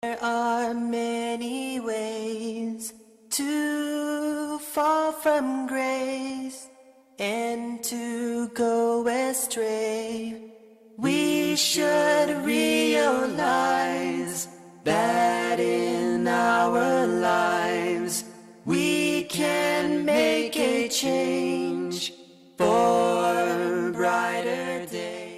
There are many ways to fall from grace and to go astray. We should realize that in our lives we can make a change for brighter days.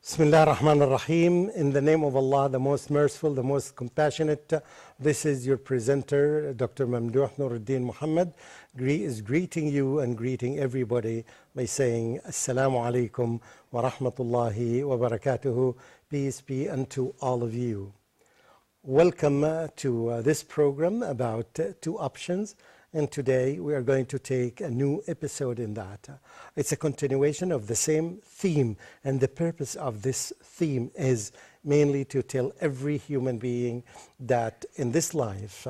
Bismillah ar-Rahman ar-Rahim. In the name of Allah, the most merciful, the most compassionate. This is your presenter, Dr. Mamdouh Nuruddin Muhammad, is greeting you and greeting everybody by saying Assalamu alaikum wa rahmatullahi wa barakatuhu. Peace be unto all of you. Welcome to this program about two options. And today we are going to take a new episode in that. It's a continuation of the same theme, and the purpose of this theme is mainly to tell every human being that in this life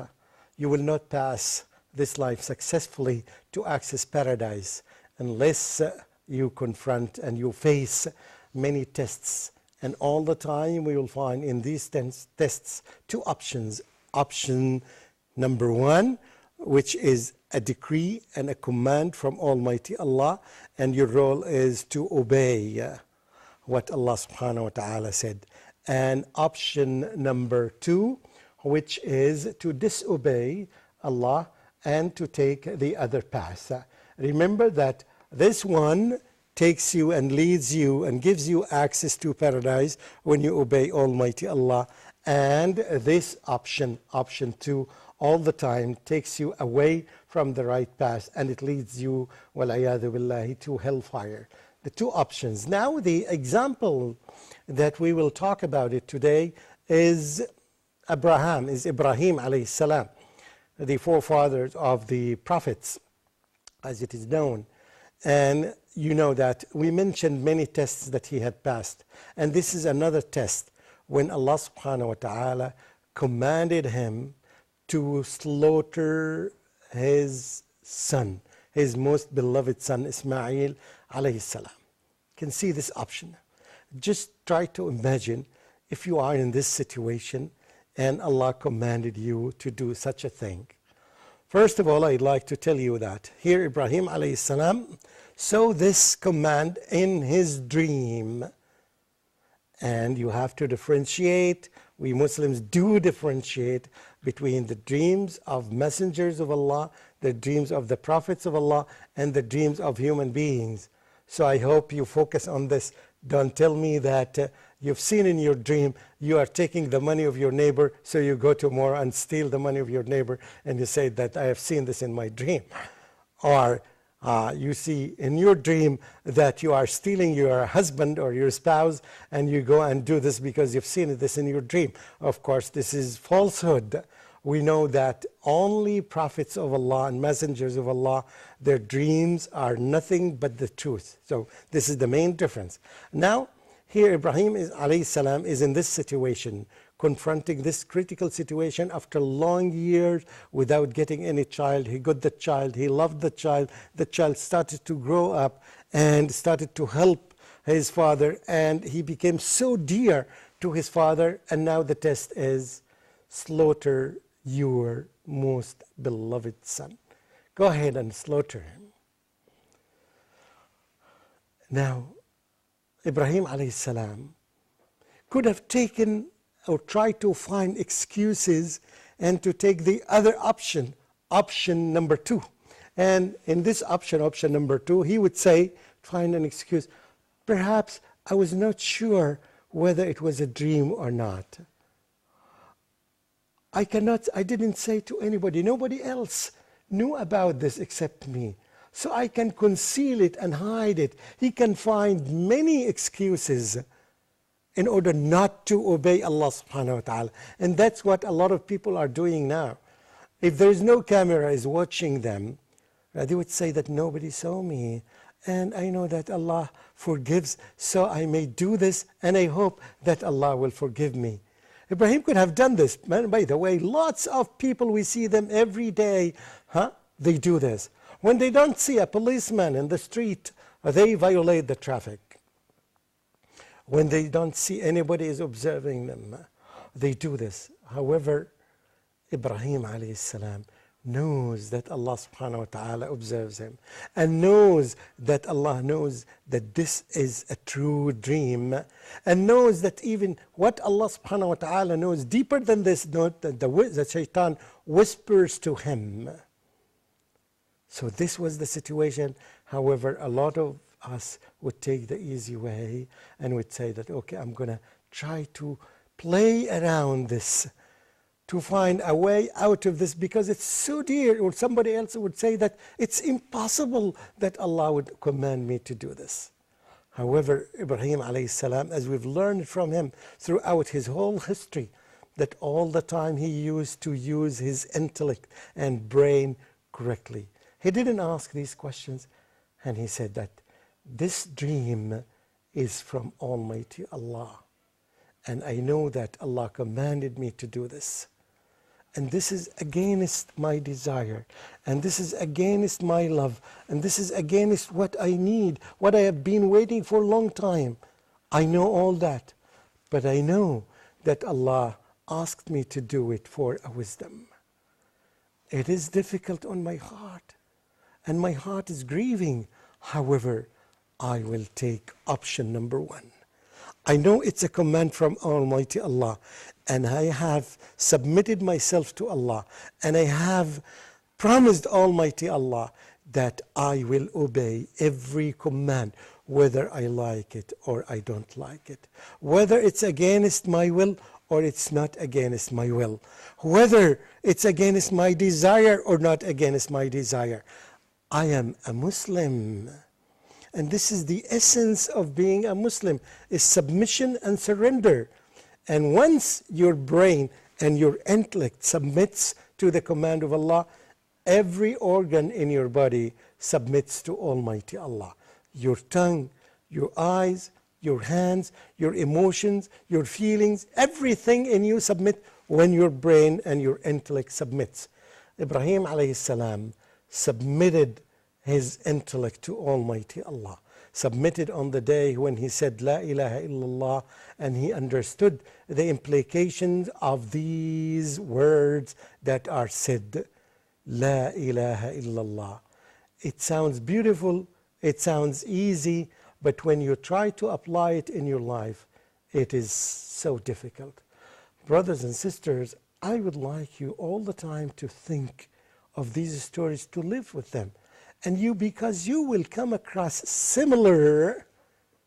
you will not pass this life successfully to access paradise unless you confront and you face many tests. And all the time we will find in these tests two options. Option number one, which is a decree and a command from Almighty Allah, and your role is to obey what Allah subhanahu wa ta'ala said. And option number two, which is to disobey Allah and to take the other path. Remember that this one takes you and leads you and gives you access to paradise when you obey Almighty Allah, and this option two, all the time takes you away from the right path, and it leads you, wal'iyadu billahi, to hellfire. The two options. Now the example that we will talk about it today is Ibrahim alayhi salam, the forefathers of the prophets, as it is known. And you know that we mentioned many tests that he had passed. And this is another test when Allah subhanahu wa ta'ala commanded him to slaughter his son, his most beloved son, Ismail alayhi salam. You can see this option. Just try to imagine if you are in this situation and Allah commanded you to do such a thing. First of all, I'd like to tell you that here Ibrahim alayhi salam saw this command in his dream. And you have to differentiate. We Muslims do differentiate between the dreams of messengers of Allah, the dreams of the prophets of Allah, and the dreams of human beings. So I hope you focus on this. Don't tell me that you've seen in your dream you are taking the money of your neighbor, so you go tomorrow and steal the money of your neighbor, and you say that I have seen this in my dream. Or you see in your dream that you are stealing your husband or your spouse, and you go and do this because you've seen this in your dream. Of course, this is falsehood. We know that only prophets of Allah and messengers of Allah, their dreams are nothing but the truth. So this is the main difference. Now, here Ibrahim alayhi salam is in this situation, confronting this critical situation after long years without getting any child. He got the child, he loved the child started to grow up and started to help his father, and he became so dear to his father. And now the test is slaughter your most beloved son. Go ahead and slaughter him. Now, Ibrahim alayhi salam could have taken or try to find excuses and to take the other option, option number two. And in this option number two, he would say, find an excuse. Perhaps I was not sure whether it was a dream or not. I didn't say to anybody, nobody else knew about this except me. So I can conceal it and hide it. He can find many excuses in order not to obey Allah subhanahu wa ta'ala. And that's what a lot of people are doing now. If there is no camera is watching them, they would say that nobody saw me, and I know that Allah forgives, so I may do this, and I hope that Allah will forgive me. Ibrahim could have done this. By the way, lots of people, we see them every day, they do this. When they don't see a policeman in the street, they violate the traffic. When they don't see anybody is observing them. they do this. However, Ibrahim alayhi salam knows that Allah subhanahu wa ta'ala observes him and knows that Allah knows that this is a true dream, and knows that even what Allah subhanahu wa ta'ala knows deeper than this, note that the shaitan whispers to him. So this was the situation. However, a lot of us would take the easy way and would say that, okay, I'm going to try to play around this to find a way out of this because it's so dear. Or somebody else would say that it's impossible that Allah would command me to do this. However, Ibrahim alayhi salam, as we've learned from him throughout his whole history, that all the time he used to use his intellect and brain correctly. He didn't ask these questions, and he said that this dream is from Almighty Allah, and I know that Allah commanded me to do this, and this is against my desire, and this is against my love, and this is against what I need, what I have been waiting for a long time. I know all that, but I know that Allah asked me to do it for a wisdom. It is difficult on my heart, and my heart is grieving. However, I will take option number one. I know it's a command from Almighty Allah, and I have submitted myself to Allah, and I have promised Almighty Allah that I will obey every command, whether I like it or I don't like it, whether it's against my will or it's not against my will, whether it's against my desire or not against my desire. I am a Muslim. And this is the essence of being a Muslim, is submission and surrender. And once your brain and your intellect submits to the command of Allah, every organ in your body submits to Almighty Allah. Your tongue, your eyes, your hands, your emotions, your feelings, everything in you submit when your brain and your intellect submits. Ibrahim alayhi salam submitted his intellect to Almighty Allah, submitted on the day when he said La ilaha illallah, and he understood the implications of these words that are said, La ilaha illallah. It sounds beautiful, it sounds easy, but when you try to apply it in your life, it is so difficult. Brothers and sisters, I would like you all the time to think of these stories, to live with them. And you, because you will come across similar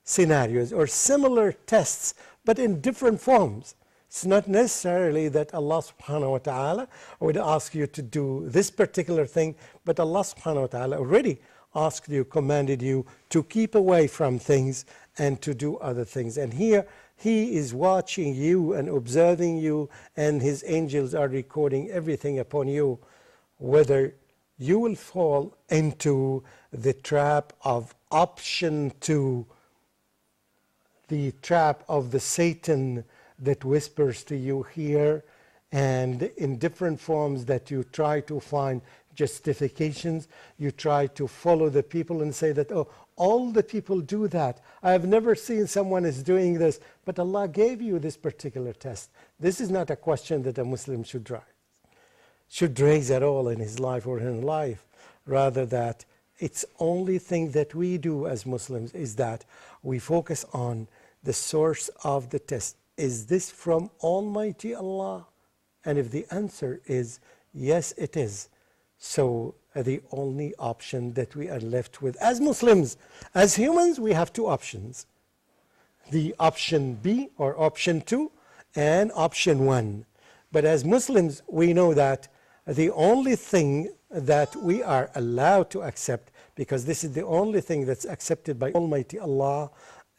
scenarios or similar tests, but in different forms. It's not necessarily that Allah subhanahu wa ta'ala would ask you to do this particular thing, but Allah subhanahu wa ta'ala already asked you, commanded you to keep away from things and to do other things. And here He is watching you and observing you, and His angels are recording everything upon you, whether you will fall into the trap of option 2, the trap of the Satan that whispers to you here, and in different forms that you try to find justifications. You try to follow the people and say that, oh, all the people do that. I have never seen someone is doing this, but Allah gave you this particular test. This is not a question that a Muslim should raise at all in his life or in life. Rather that it's only thing that we do as Muslims is that we focus on the source of the test. Is this from Almighty Allah? And if the answer is yes, it is, so the only option that we are left with as Muslims, as humans, we have two options. The option B or option 2 and option 1. But as Muslims, we know that the only thing that we are allowed to accept, because this is the only thing that's accepted by Almighty Allah,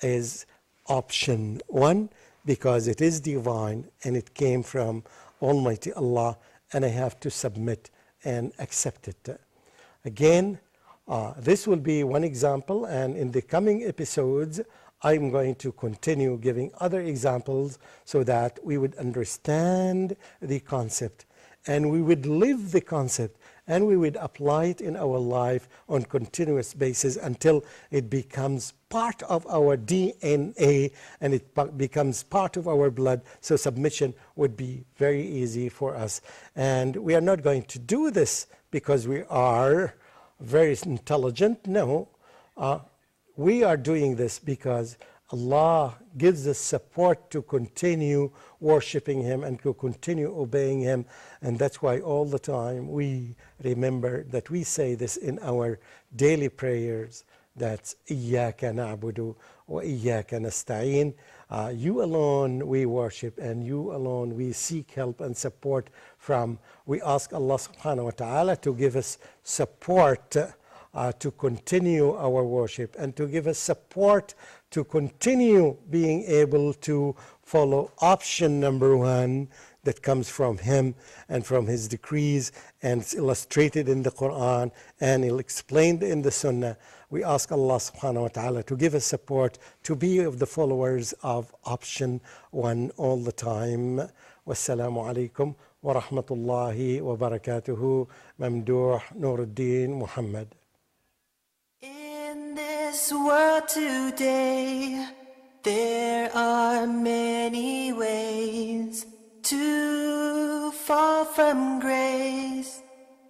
is option 1, because it is divine and it came from Almighty Allah, and I have to submit and accept it. Again, this will be one example, and in the coming episodes I'm going to continue giving other examples so that we would understand the concept and we would live the concept and we would apply it in our life on continuous basis until it becomes part of our DNA and it becomes part of our blood. So submission would be very easy for us. And we are not going to do this because we are very intelligent. No, we are doing this because Allah gives us support to continue worshiping Him and to continue obeying Him. And that's why all the time we remember that we say this in our daily prayers. That's Iyyaka na'budu wa Iyyaka nasta'in. You alone we worship and you alone we seek help and support from. We ask Allah subhanahu wa ta'ala to give us support to continue our worship and to give us support to continue being able to follow option number one that comes from Him and from His decrees, and it's illustrated in the Quran and explained in the Sunnah. We ask Allah subhanahu wa ta'ala to give us support to be of the followers of option one all the time. Wassalamu alaikum wa rahmatullahi wa barakatuhu. Mamdouh Nuruddin Muhammad. In this world today, there are many ways to fall from grace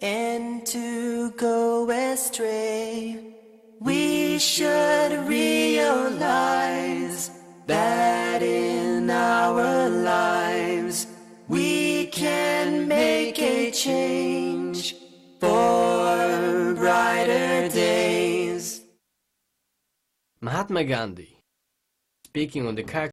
and to go astray. We should realize that in our lives we can make a change for brighter days. Mahatma Gandhi, speaking on the character